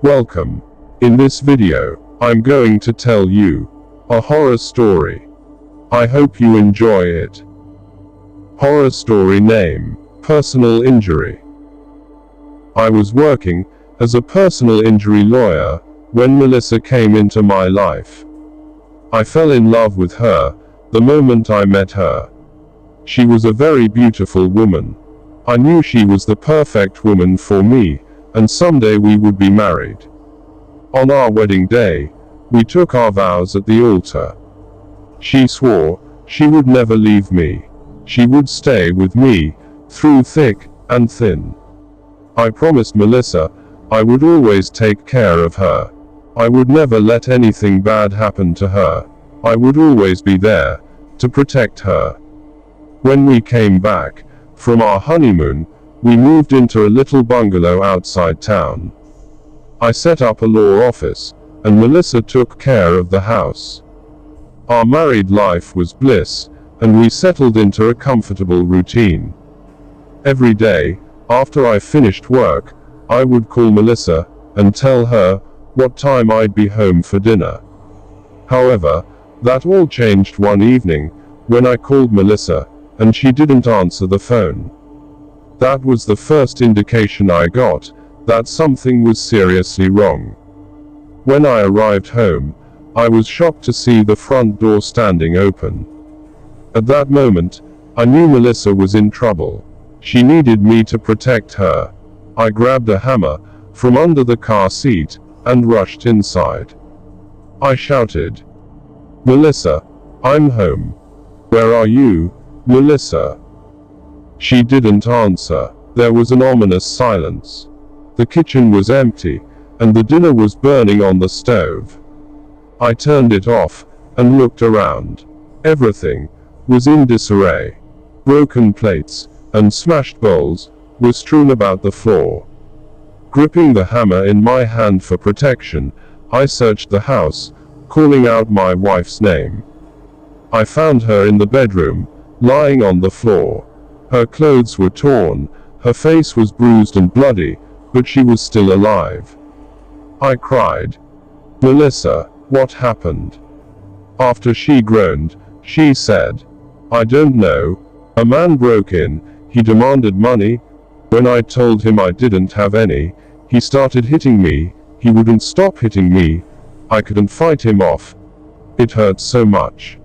Welcome. In this video, I'm going to tell you a horror story. I hope you enjoy it. Horror story name: Personal Injury. I was working as a personal injury lawyer when Melissa came into my life. I fell in love with her the moment I met her. She was a very beautiful woman. I knew she was the perfect woman for me, and someday we would be married. On our wedding day, we took our vows at the altar. She swore she would never leave me. She would stay with me through thick and thin. I promised Melissa I would always take care of her. I would never let anything bad happen to her. I would always be there to protect her. When we came back from our honeymoon, we moved into a little bungalow outside town. I set up a law office, and Melissa took care of the house. Our married life was bliss, and we settled into a comfortable routine. Every day, after I finished work, I would call Melissa and tell her what time I'd be home for dinner. However, that all changed one evening when I called Melissa and she didn't answer the phone. That was the first indication I got that something was seriously wrong. When I arrived home, I was shocked to see the front door standing open. At that moment, I knew Melissa was in trouble. She needed me to protect her. I grabbed a hammer from under the car seat and rushed inside. I shouted, "Melissa, I'm home. Where are you, Melissa?" She didn't answer. There was an ominous silence. The kitchen was empty, and the dinner was burning on the stove. I turned it off and looked around. Everything was in disarray. Broken plates and smashed bowls were strewn about the floor. Gripping the hammer in my hand for protection, I searched the house, calling out my wife's name. I found her in the bedroom, lying on the floor. Her clothes were torn, her face was bruised and bloody, but she was still alive. I cried, "Melissa, what happened?" After she groaned, she said, "I don't know. A man broke in, he demanded money. When I told him I didn't have any, he started hitting me. He wouldn't stop hitting me. I couldn't fight him off. It hurt so much."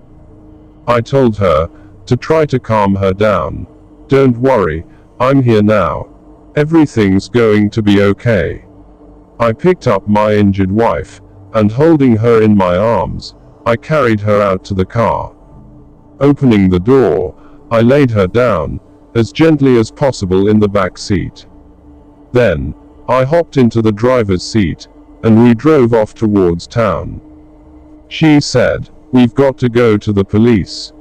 I told her to try to calm her down. "Don't worry, I'm here now. Everything's going to be okay." I picked up my injured wife, and holding her in my arms, I carried her out to the car. Opening the door, I laid her down, as gently as possible in the back seat. Then, I hopped into the driver's seat, and we drove off towards town. She said, "We've got to go to the police."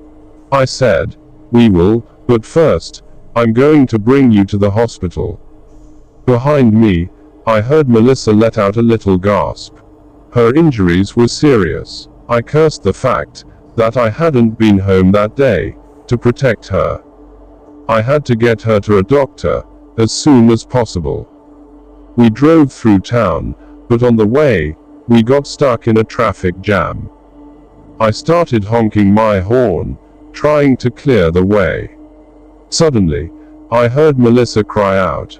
I said, "We will, but first, I'm going to bring you to the hospital." Behind me, I heard Melissa let out a little gasp. Her injuries were serious. I cursed the fact that I hadn't been home that day to protect her. I had to get her to a doctor as soon as possible. We drove through town, but on the way, we got stuck in a traffic jam. I started honking my horn, trying to clear the way. Suddenly, I heard Melissa cry out,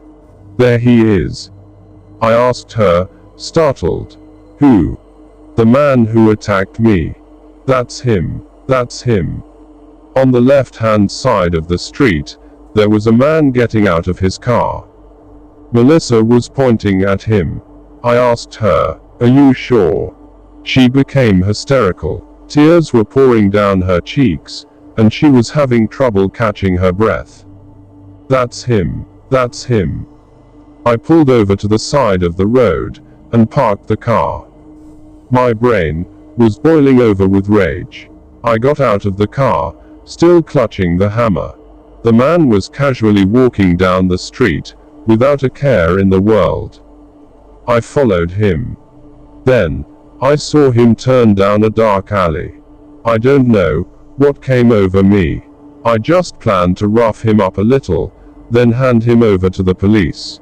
"There he is." I asked her, startled, "Who?" "The man who attacked me. That's him. That's him." On the left-hand side of the street, there was a man getting out of his car. Melissa was pointing at him. I asked her, "Are you sure?" She became hysterical. Tears were pouring down her cheeks, and she was having trouble catching her breath. "That's him. That's him." I pulled over to the side of the road and parked the car. My brain was boiling over with rage. I got out of the car, still clutching the hammer. The man was casually walking down the street, without a care in the world. I followed him. Then, I saw him turn down a dark alley. I don't know what came over me. I just planned to rough him up a little, then hand him over to the police.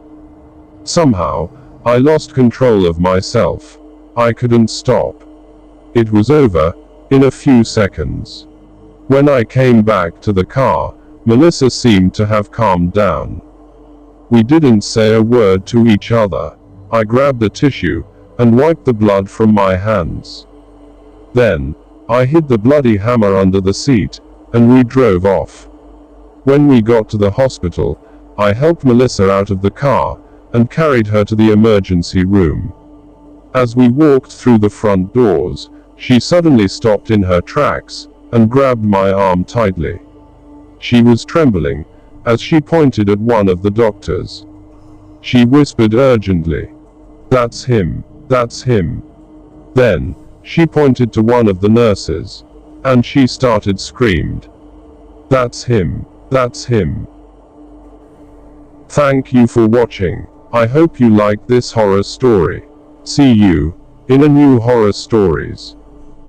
Somehow, I lost control of myself. I couldn't stop. It was over, in a few seconds. When I came back to the car, Melissa seemed to have calmed down. We didn't say a word to each other. I grabbed a tissue, and wiped the blood from my hands. Then, I hid the bloody hammer under the seat, and we drove off. When we got to the hospital, I helped Melissa out of the car, and carried her to the emergency room. As we walked through the front doors, she suddenly stopped in her tracks, and grabbed my arm tightly. She was trembling, as she pointed at one of the doctors. She whispered urgently, "That's him, that's him." Then, she pointed to one of the nurses, and she started screamed, "That's him, that's him." Thank you for watching. I hope you liked this horror story. See you in a new horror stories.